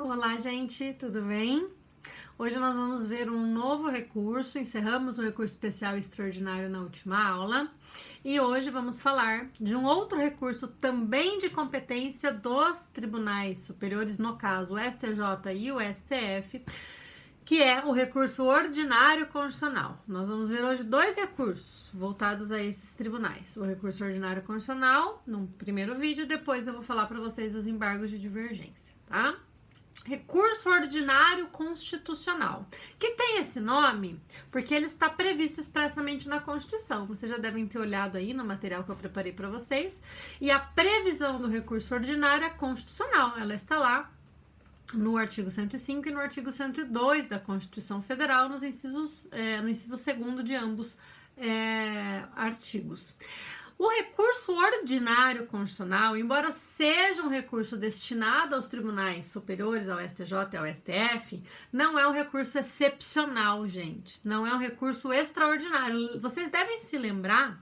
Olá, gente, tudo bem? Hoje nós vamos ver um novo recurso, encerramos o recurso especial extraordinário na última aula e hoje vamos falar de um outro recurso também de competência dos tribunais superiores, no caso o STJ e o STF, que é o recurso ordinário constitucional. Nós vamos ver hoje dois recursos voltados a esses tribunais. O recurso ordinário constitucional, no primeiro vídeo, depois eu vou falar para vocês os embargos de divergência, tá? Recurso ordinário constitucional, que tem esse nome porque ele está previsto expressamente na Constituição. Vocês já devem ter olhado aí no material que eu preparei para vocês. E a previsão do recurso ordinário é constitucional. Ela está lá no artigo 105 e no artigo 102 da Constituição Federal, no inciso 2º de ambos artigos. O recurso ordinário constitucional, embora seja um recurso destinado aos tribunais superiores, ao STJ e ao STF, não é um recurso excepcional, gente. Não é um recurso extraordinário. Vocês devem se lembrar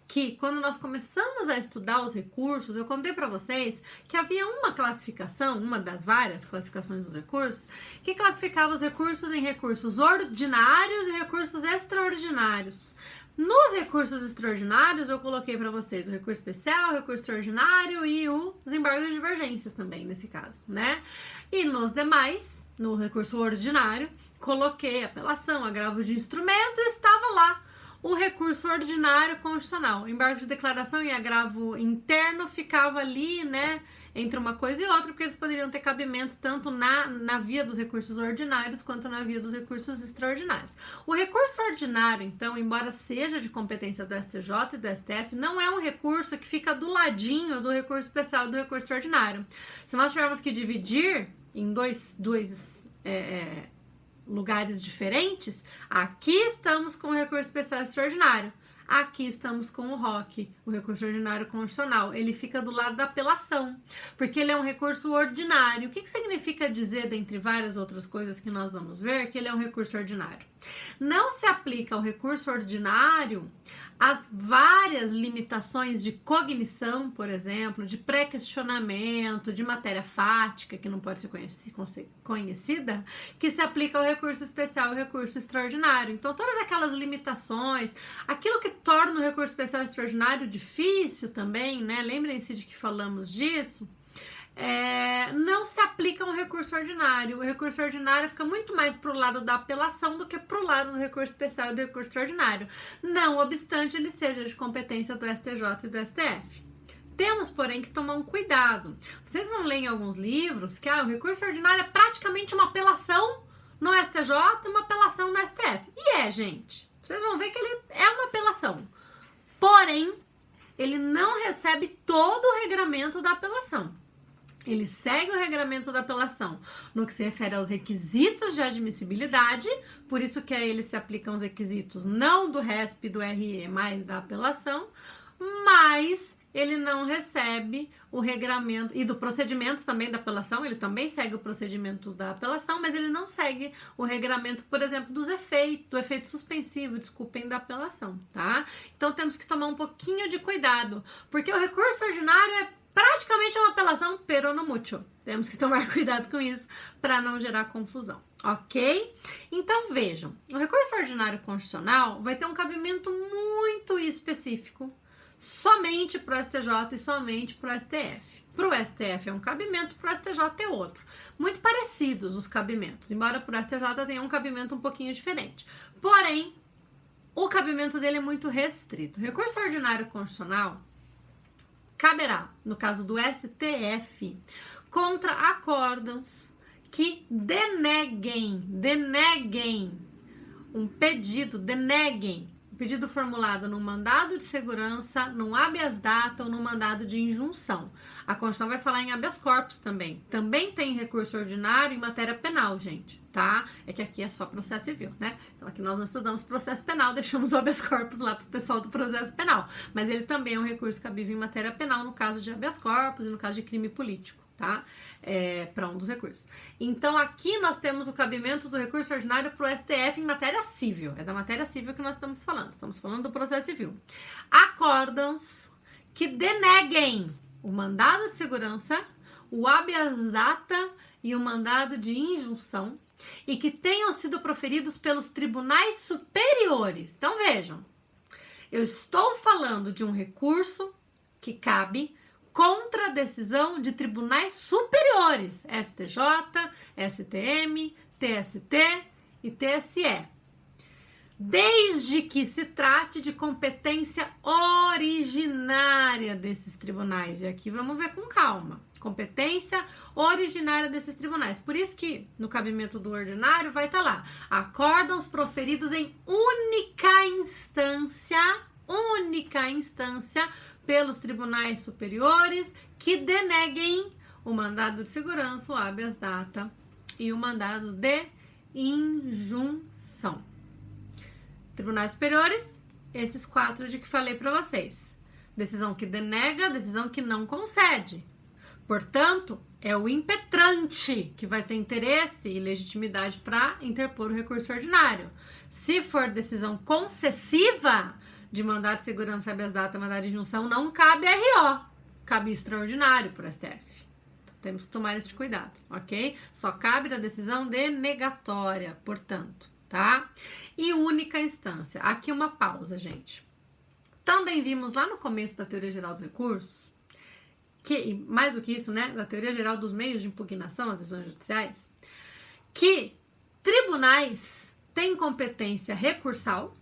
que quando nós começamos a estudar os recursos, eu contei para vocês que havia uma classificação, uma das várias classificações dos recursos, que classificava os recursos em recursos ordinários e recursos extraordinários. Nos recursos extraordinários, eu coloquei para vocês o recurso especial, o recurso extraordinário e os embargos de divergência também, nesse caso, né? E nos demais, no recurso ordinário, coloquei apelação, agravo de instrumento e estava lá o recurso ordinário constitucional. Embargo de declaração e agravo interno ficava ali, né, entre uma coisa e outra, porque eles poderiam ter cabimento tanto na via dos recursos ordinários quanto na via dos recursos extraordinários. O recurso ordinário, então, embora seja de competência do STJ e do STF, não é um recurso que fica do ladinho do recurso especial e do recurso extraordinário. Se nós tivermos que dividir em dois lugares diferentes, aqui estamos com o recurso especial e extraordinário. Aqui estamos com o ROC, o recurso ordinário constitucional. Ele fica do lado da apelação, porque ele é um recurso ordinário. O que significa dizer, dentre várias outras coisas que nós vamos ver, que ele é um recurso ordinário? Não se aplica ao recurso ordinário as várias limitações de cognição, por exemplo, de pré-questionamento, de matéria fática, que não pode ser conhecida, que se aplica ao recurso especial e ao recurso extraordinário. Então, todas aquelas limitações, aquilo que torna o recurso especial e extraordinário difícil também, né? Lembrem-se de que falamos disso. Não se aplica um recurso ordinário. O recurso ordinário fica muito mais pro lado da apelação do que pro lado do recurso especial e do recurso extraordinário, não obstante ele seja de competência do STJ e do STF. Temos, porém, que tomar um cuidado. Vocês vão ler em alguns livros que o recurso ordinário é praticamente uma apelação no STJ e uma apelação no STF. E gente. Vocês vão ver que ele é uma apelação. Porém, ele não recebe todo o regramento da apelação. Ele segue o regramento da apelação no que se refere aos requisitos de admissibilidade, por isso que a ele se aplicam os requisitos não do RESP e do RE, mas da apelação, mas ele não recebe o regramento, e do procedimento também da apelação, ele também segue o procedimento da apelação, mas ele não segue o regramento, por exemplo, do efeito suspensivo, da apelação, tá? Então temos que tomar um pouquinho de cuidado, porque o recurso ordinário é praticamente uma apelação pero no mucho. Temos que tomar cuidado com isso para não gerar confusão, ok? Então vejam, o recurso ordinário constitucional vai ter um cabimento muito específico somente para o STJ e somente para o STF. Para o STF é um cabimento, para o STJ é outro. Muito parecidos os cabimentos, embora para o STJ tenha um cabimento um pouquinho diferente. Porém, o cabimento dele é muito restrito. O recurso ordinário constitucional caberá, no caso do STF, contra acórdãos que deneguem um pedido formulado num mandado de segurança, num habeas data ou num mandado de injunção. A Constituição vai falar em habeas corpus também. Também tem recurso ordinário em matéria penal, gente, tá? É que aqui é só processo civil, né? Então aqui nós não estudamos processo penal, deixamos o habeas corpus lá pro pessoal do processo penal. Mas ele também é um recurso cabível em matéria penal no caso de habeas corpus e no caso de crime político, tá? Para um dos recursos. Então aqui nós temos o cabimento do recurso ordinário para o STF em matéria civil. É da matéria civil que nós estamos falando do processo civil. Acórdãos que deneguem o mandado de segurança, o habeas data e o mandado de injunção e que tenham sido proferidos pelos tribunais superiores. Então vejam, eu estou falando de um recurso que cabe contra a decisão de tribunais superiores, STJ, STM, TST e TSE, desde que se trate de competência originária desses tribunais. E aqui vamos ver com calma. Competência originária desses tribunais. Por isso que no cabimento do ordinário vai estar lá: acórdãos proferidos em única instância pelos tribunais superiores que deneguem o mandado de segurança, o habeas data e o mandado de injunção. Tribunais superiores, esses 4 de que falei para vocês. Decisão que denega, decisão que não concede. Portanto, é o impetrante que vai ter interesse e legitimidade para interpor o recurso ordinário. Se for decisão concessiva de mandado de segurança, habeas data, mandado de injunção, não cabe RO, cabe extraordinário para o STF. Então, temos que tomar esse cuidado, ok? Só cabe da decisão denegatória, portanto, tá? E única instância. Aqui uma pausa, gente. Também vimos lá no começo da Teoria Geral dos Recursos, que, mais do que isso, né, da Teoria Geral dos Meios de Impugnação às decisões judiciais, que tribunais têm competência recursal,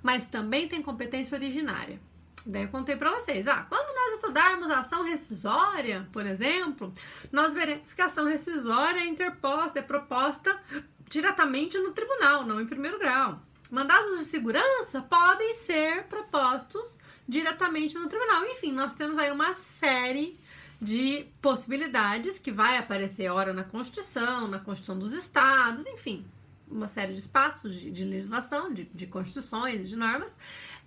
mas também tem competência originária. Daí eu contei para vocês, quando nós estudarmos a ação rescisória, por exemplo, nós veremos que a ação rescisória é proposta diretamente no tribunal, não em primeiro grau. Mandados de segurança podem ser propostos diretamente no tribunal. Enfim, nós temos aí uma série de possibilidades que vai aparecer ora na Constituição dos Estados, enfim, uma série de espaços de legislação, de constituições, de normas,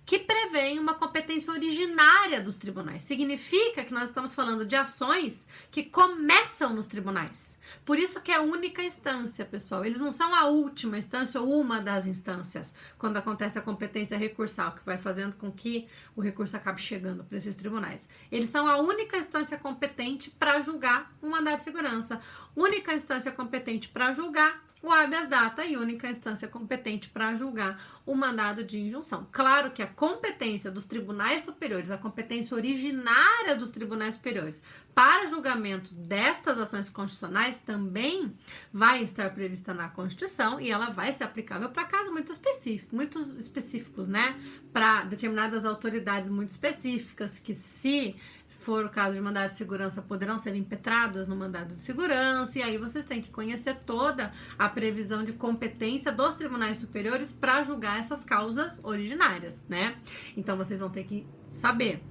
que prevêem uma competência originária dos tribunais. Significa que nós estamos falando de ações que começam nos tribunais. Por isso que é a única instância, pessoal. Eles não são a última instância ou uma das instâncias quando acontece a competência recursal, que vai fazendo com que o recurso acabe chegando para esses tribunais. Eles são a única instância competente para julgar um mandado de segurança, única instância competente para julgar o habeas data e única instância competente para julgar o mandado de injunção. Claro que a competência dos tribunais superiores, a competência originária dos tribunais superiores para julgamento destas ações constitucionais também vai estar prevista na Constituição e ela vai ser aplicável para casos muito específicos, né? Para determinadas autoridades muito específicas que, se for o caso de mandado de segurança, poderão ser impetradas no mandado de segurança, e aí vocês têm que conhecer toda a previsão de competência dos tribunais superiores para julgar essas causas originárias, né? Então vocês vão ter que saber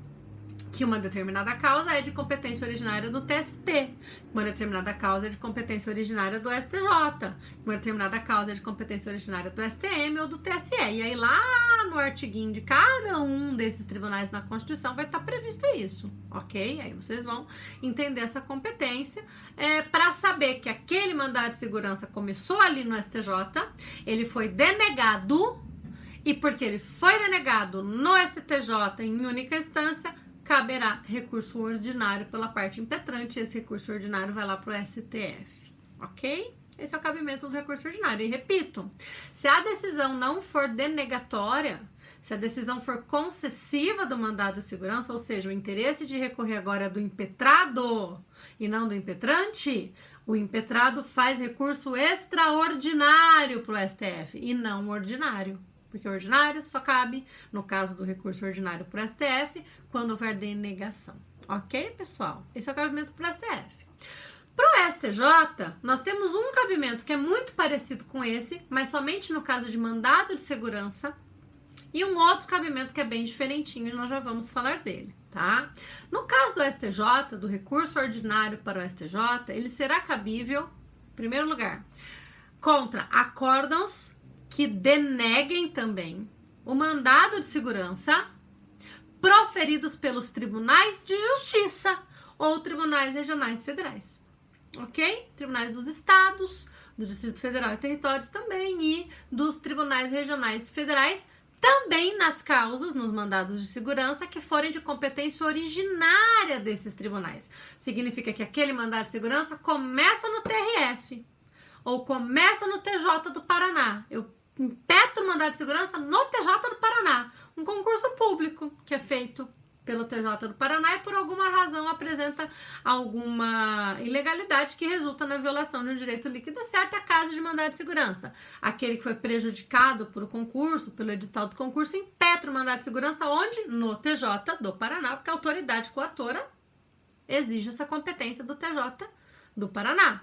que uma determinada causa é de competência originária do TST, uma determinada causa é de competência originária do STJ, uma determinada causa é de competência originária do STM ou do TSE. E aí lá no artiguinho de cada um desses tribunais na Constituição vai estar previsto isso, ok? Aí vocês vão entender essa competência para saber que aquele mandado de segurança começou ali no STJ, ele foi denegado, e porque ele foi denegado no STJ em única instância, caberá recurso ordinário pela parte impetrante. Esse recurso ordinário vai lá para o STF, ok? Esse é o cabimento do recurso ordinário. E repito, se a decisão não for denegatória, se a decisão for concessiva do mandado de segurança, ou seja, o interesse de recorrer agora é do impetrado e não do impetrante, o impetrado faz recurso extraordinário para o STF e não ordinário. Porque o ordinário só cabe, no caso do recurso ordinário para o STF, quando houver denegação. Ok, pessoal? Esse é o cabimento para o STF. Para o STJ, nós temos um cabimento que é muito parecido com esse, mas somente no caso de mandado de segurança, e um outro cabimento que é bem diferentinho, e nós já vamos falar dele, tá? No caso do STJ, do recurso ordinário para o STJ, ele será cabível, em primeiro lugar, contra acórdãos que deneguem também o mandado de segurança proferidos pelos tribunais de justiça ou tribunais regionais federais, ok? Tribunais dos estados, do Distrito Federal e Territórios também, e dos tribunais regionais federais também nas causas, nos mandados de segurança que forem de competência originária desses tribunais. Significa que aquele mandado de segurança começa no território ou começa no TJ do Paraná. Eu impetro o mandado de segurança no TJ do Paraná. Um concurso público que é feito pelo TJ do Paraná e por alguma razão apresenta alguma ilegalidade que resulta na violação de um direito líquido certo, é caso de mandado de segurança. Aquele que foi prejudicado por o concurso, pelo edital do concurso, impetra o mandado de segurança onde? No TJ do Paraná, porque a autoridade coatora exige essa competência do TJ do Paraná.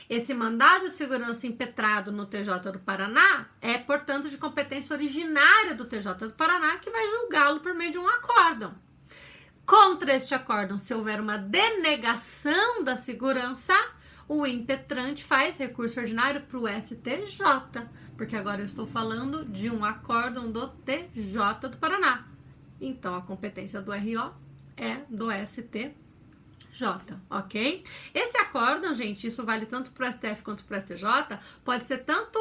Esse mandado de segurança impetrado no TJ do Paraná é, portanto, de competência originária do TJ do Paraná, que vai julgá-lo por meio de um acórdão. Contra este acórdão, se houver uma denegação da segurança, o impetrante faz recurso ordinário para o STJ, porque agora eu estou falando de um acórdão do TJ do Paraná. Então, a competência do RO é do STJ, ok? Esse acórdão, gente, isso vale tanto para o STF quanto para o STJ, pode ser tanto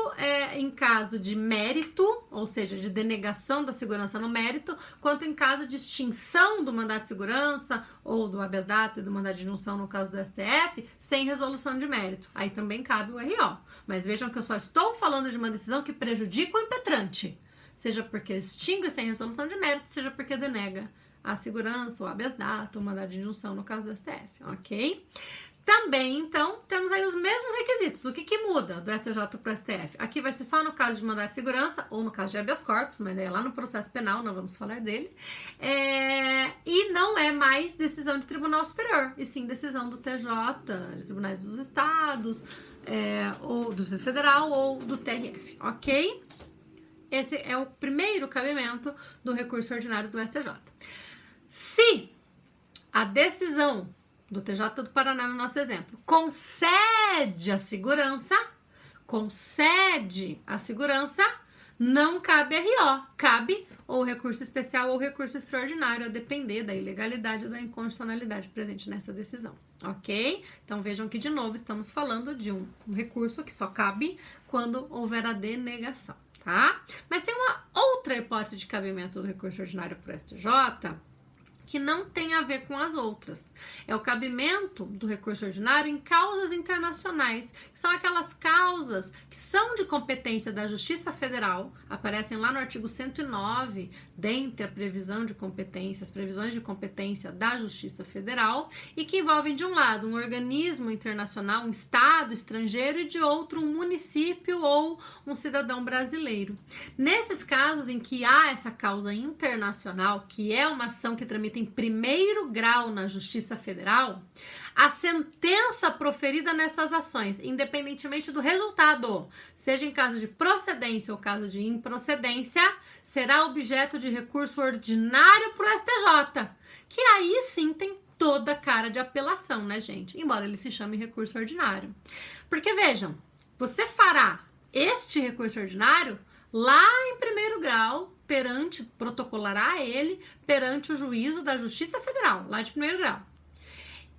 em caso de mérito, ou seja, de denegação da segurança no mérito, quanto em caso de extinção do mandado de segurança ou do habeas data e do mandado de injunção no caso do STF, sem resolução de mérito. Aí também cabe o RO. Mas vejam que eu só estou falando de uma decisão que prejudica o impetrante, seja porque extingue sem resolução de mérito, seja porque denega a segurança, o habeas data, o mandado de injunção no caso do STF, ok? Também, então, temos aí os mesmos requisitos. O que muda do STJ para o STF? Aqui vai ser só no caso de mandado de segurança ou no caso de habeas corpus, mas é lá no processo penal, não vamos falar dele. E não é mais decisão de Tribunal Superior, e sim decisão do TJ, de tribunais dos estados, ou do Distrito Federal ou do TRF, ok? Esse é o primeiro cabimento do recurso ordinário do STJ. Se a decisão do TJ do Paraná, no nosso exemplo, concede a segurança, não cabe RO, cabe ou recurso especial ou recurso extraordinário, a depender da ilegalidade ou da inconstitucionalidade presente nessa decisão, ok? Então vejam que, de novo, estamos falando de um recurso que só cabe quando houver a denegação, tá? Mas tem uma outra hipótese de cabimento do recurso ordinário para o STJ, que não tem a ver com as outras. É o cabimento do recurso ordinário em causas internacionais, que são aquelas causas que são de competência da Justiça Federal, aparecem lá no artigo 109, dentre a previsão de competência, as previsões de competência da Justiça Federal, e que envolvem, de um lado, um organismo internacional, um Estado estrangeiro, e de outro, um município ou um cidadão brasileiro. Nesses casos em que há essa causa internacional, que é uma ação que tramita em primeiro grau na Justiça Federal, a sentença proferida nessas ações, independentemente do resultado, seja em caso de procedência ou caso de improcedência, será objeto de recurso ordinário para o STJ, que aí sim tem toda a cara de apelação, né, gente? Embora ele se chame recurso ordinário. Porque, vejam, você fará este recurso ordinário lá em primeiro grau, protocolará ele perante o juízo da Justiça Federal, lá de primeiro grau.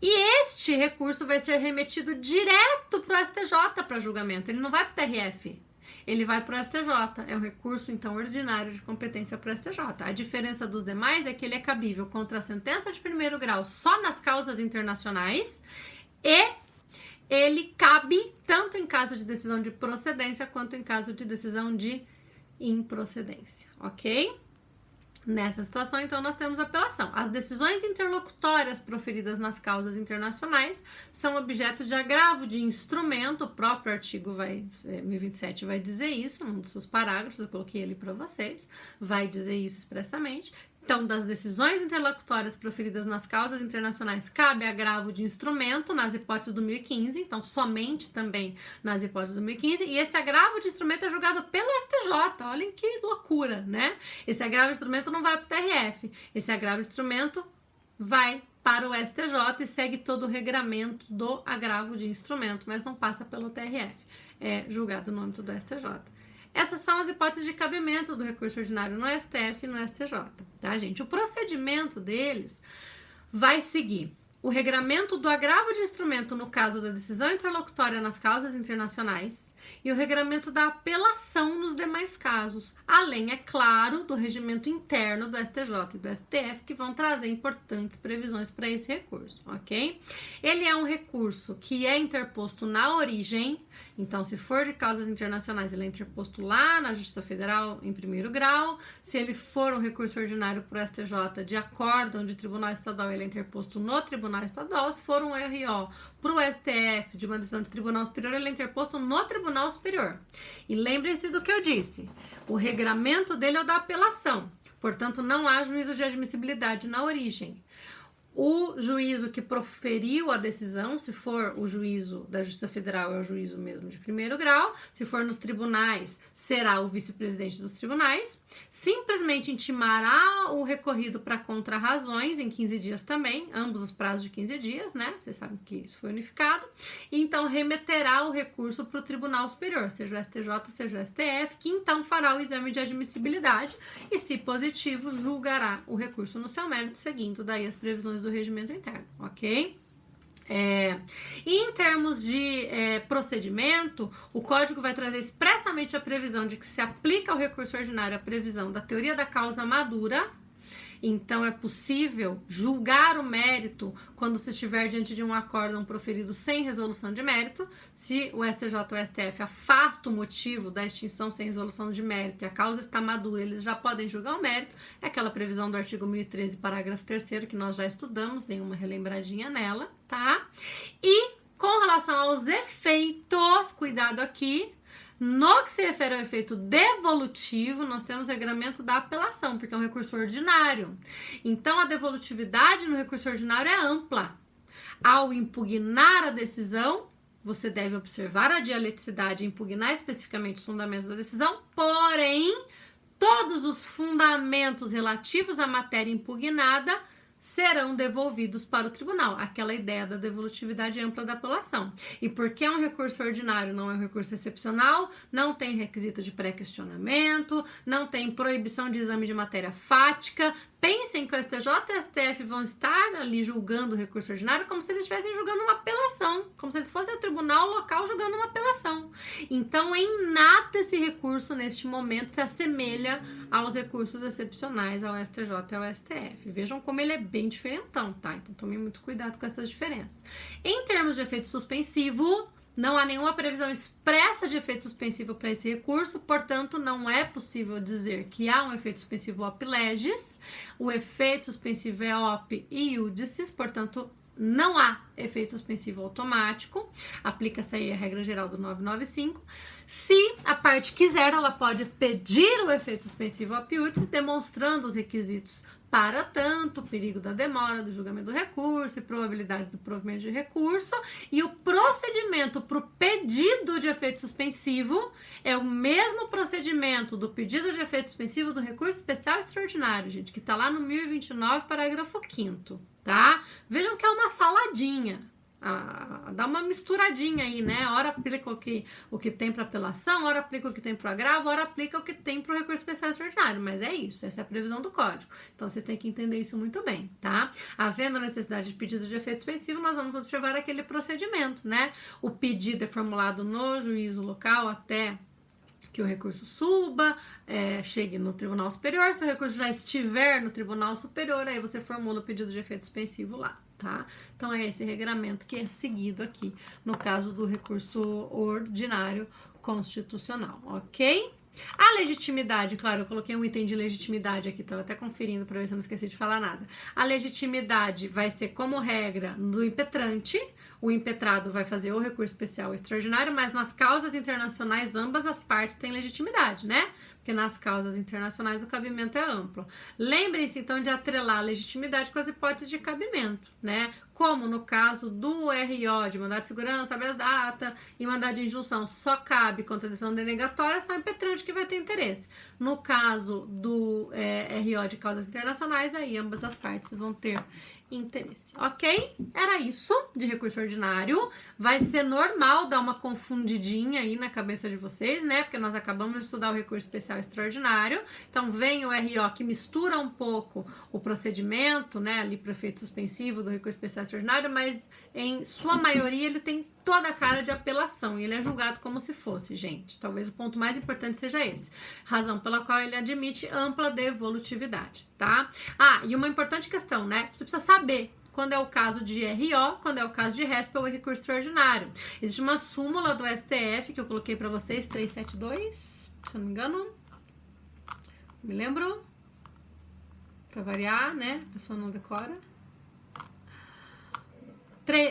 E este recurso vai ser remetido direto para o STJ para julgamento, ele não vai para o TRF, ele vai para o STJ, é um recurso, então, ordinário de competência para o STJ. A diferença dos demais é que ele é cabível contra a sentença de primeiro grau só nas causas internacionais e ele cabe tanto em caso de decisão de procedência quanto em caso de decisão de improcedência, ok? Nessa situação, então, nós temos apelação. As decisões interlocutórias proferidas nas causas internacionais são objeto de agravo de instrumento, o próprio artigo 1027 vai dizer isso, num dos seus parágrafos, eu coloquei ele para vocês, vai dizer isso expressamente. Então, das decisões interlocutórias proferidas nas causas internacionais, cabe agravo de instrumento nas hipóteses do 1015, então somente também nas hipóteses do 1015, e esse agravo de instrumento é julgado pelo STJ, olhem que loucura, né? Esse agravo de instrumento não vai para o TRF, esse agravo de instrumento vai para o STJ e segue todo o regramento do agravo de instrumento, mas não passa pelo TRF, é julgado no âmbito do STJ. Essas são as hipóteses de cabimento do recurso ordinário no STF e no STJ, tá, gente? O procedimento deles vai seguir o regramento do agravo de instrumento no caso da decisão interlocutória nas causas internacionais e o regramento da apelação nos demais casos, além, é claro, do regimento interno do STJ e do STF, que vão trazer importantes previsões para esse recurso, ok? Ele é um recurso que é interposto na origem, então, se for de causas internacionais, ele é interposto lá na Justiça Federal em primeiro grau. Se ele for um recurso ordinário para o STJ de acórdão de Tribunal Estadual, ele é interposto no Tribunal Estadual. Se for um RO para o STF de uma decisão de Tribunal Superior, ele é interposto no Tribunal Superior. E lembrem-se do que eu disse, o regramento dele é o da apelação, portanto, não há juízo de admissibilidade na origem. O juízo que proferiu a decisão, se for o juízo da Justiça Federal, é o juízo mesmo de primeiro grau. Se for nos tribunais, será o vice-presidente dos tribunais. Simplesmente intimará o recorrido para contrarrazões em 15 dias também, ambos os prazos de 15 dias, né? Vocês sabem que isso foi unificado. E então remeterá o recurso para o Tribunal Superior, seja o STJ, seja o STF, que então fará o exame de admissibilidade e, se positivo, julgará o recurso no seu mérito, seguindo daí as previsões do regimento interno, ok? E em termos de procedimento, o Código vai trazer expressamente a previsão de que se aplica ao recurso ordinário a previsão da teoria da causa madura. Então, é possível julgar o mérito quando se estiver diante de um acórdão proferido sem resolução de mérito. Se o STJ ou o STF afasta o motivo da extinção sem resolução de mérito e a causa está madura, eles já podem julgar o mérito. É aquela previsão do artigo 1013, parágrafo 3º, que nós já estudamos, dei uma relembradinha nela, tá? E com relação aos efeitos, cuidado aqui, no que se refere ao efeito devolutivo, nós temos o regramento da apelação, porque é um recurso ordinário. Então, a devolutividade no recurso ordinário é ampla. Ao impugnar a decisão, você deve observar a dialeticidade e impugnar especificamente os fundamentos da decisão, porém, todos os fundamentos relativos à matéria impugnada serão devolvidos para o tribunal. Aquela ideia da devolutividade ampla da apelação. E porque é um recurso ordinário, não é um recurso excepcional, não tem requisito de pré-questionamento, não tem proibição de exame de matéria fática. Pensem que o STJ e o STF vão estar ali julgando o recurso ordinário como se eles estivessem julgando uma apelação, como se eles fossem o tribunal local julgando uma apelação. Então, em nada esse recurso, neste momento, se assemelha aos recursos excepcionais ao STJ e ao STF. Vejam como ele é bem diferentão, tá? Então, tomem muito cuidado com essas diferenças. Em termos de efeito suspensivo, não há nenhuma previsão expressa de efeito suspensivo para esse recurso, portanto, não é possível dizer que há um efeito suspensivo op legis. O efeito suspensivo é op iudicis, portanto, não há efeito suspensivo automático. Aplica-se aí a regra geral do 995. Se a parte quiser, ela pode pedir o efeito suspensivo op iudicis, demonstrando os requisitos para tanto, o perigo da demora do julgamento do recurso e probabilidade do provimento de recurso. E o procedimento para o pedido de efeito suspensivo é o mesmo procedimento do pedido de efeito suspensivo do recurso especial extraordinário, gente, que está lá no 1029, parágrafo 5º, tá? Vejam que é uma saladinha. Dá uma misturadinha aí, né? Ora aplica o que tem para apelação, ora aplica o que tem para agravo, ora aplica o que tem para o recurso especial extraordinário. Mas é isso, essa é a previsão do código. Então, vocês têm que entender isso muito bem, tá? Havendo necessidade de pedido de efeito suspensivo, nós vamos observar aquele procedimento, né? O pedido é formulado no juízo local até que o recurso suba, chegue no Tribunal Superior. Se o recurso já estiver no Tribunal Superior, aí você formula o pedido de efeito suspensivo lá, tá? Então, é esse regramento que é seguido aqui no caso do recurso ordinário constitucional, ok? A legitimidade, claro, eu coloquei um item de legitimidade aqui, estava até conferindo para ver se eu não esqueci de falar nada. A legitimidade vai ser, como regra, do impetrante. O impetrado vai fazer o recurso especial extraordinário, mas nas causas internacionais ambas as partes têm legitimidade, né? Porque nas causas internacionais o cabimento é amplo. Lembrem-se, então, de atrelar a legitimidade com as hipóteses de cabimento, né? Como no caso do RO, de mandado de segurança, habeas data e mandado de injunção, só cabe contradição denegatória, só o impetrante que vai ter interesse. No caso do RO de causas internacionais, aí ambas as partes vão ter interesse, ok? Era isso de recurso ordinário. Vai ser normal dar uma confundidinha aí na cabeça de vocês, né? Porque nós acabamos de estudar o recurso especial extraordinário. Então vem o RO que mistura um pouco o procedimento, né? Ali para o efeito suspensivo do recurso especial extraordinário, mas em sua maioria ele tem toda a cara de apelação e ele é julgado como se fosse, gente. Talvez o ponto mais importante seja esse. Razão pela qual ele admite ampla devolutividade, tá? Ah, e uma importante questão, né? Você precisa saber quando é o caso de RO, quando é o caso de RESP ou recurso extraordinário. Existe uma súmula do STF que eu coloquei para vocês, 372, se eu não me engano. Me lembro? Para variar, né? A pessoa não decora.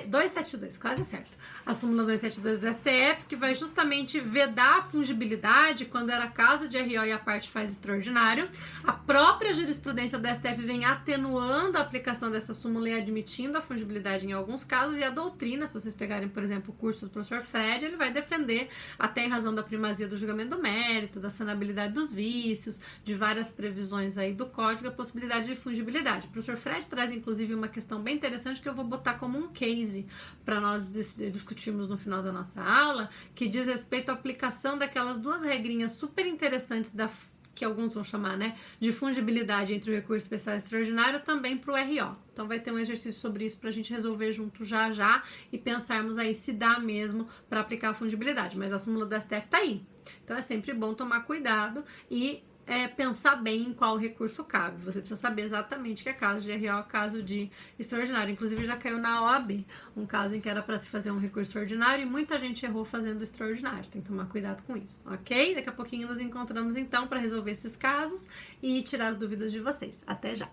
272, quase certo. A súmula 272 do STF, que vai justamente vedar a fungibilidade quando era caso de RO e a parte faz extraordinário. A própria jurisprudência do STF vem atenuando a aplicação dessa súmula e admitindo a fungibilidade em alguns casos, e a doutrina, se vocês pegarem, por exemplo, o curso do professor Fred, ele vai defender, até em razão da primazia do julgamento do mérito, da sanabilidade dos vícios, de várias previsões aí do código, a possibilidade de fungibilidade. O professor Fred traz, inclusive, uma questão bem interessante que eu vou botar como um case para nós discutirmos no final da nossa aula, que diz respeito à aplicação daquelas duas regrinhas super interessantes que alguns vão chamar, né, de fungibilidade entre o recurso especial e extraordinário também para o RO. Então vai ter um exercício sobre isso para a gente resolver junto já e pensarmos aí se dá mesmo para aplicar a fungibilidade. Mas a súmula do STF tá aí. Então é sempre bom tomar cuidado e pensar bem em qual recurso cabe. Você precisa saber exatamente que é caso de RO, caso de extraordinário. Inclusive já caiu na OAB um caso em que era para se fazer um recurso ordinário e muita gente errou fazendo extraordinário. Tem que tomar cuidado com isso, ok? Daqui a pouquinho nos encontramos então para resolver esses casos e tirar as dúvidas de vocês. Até já!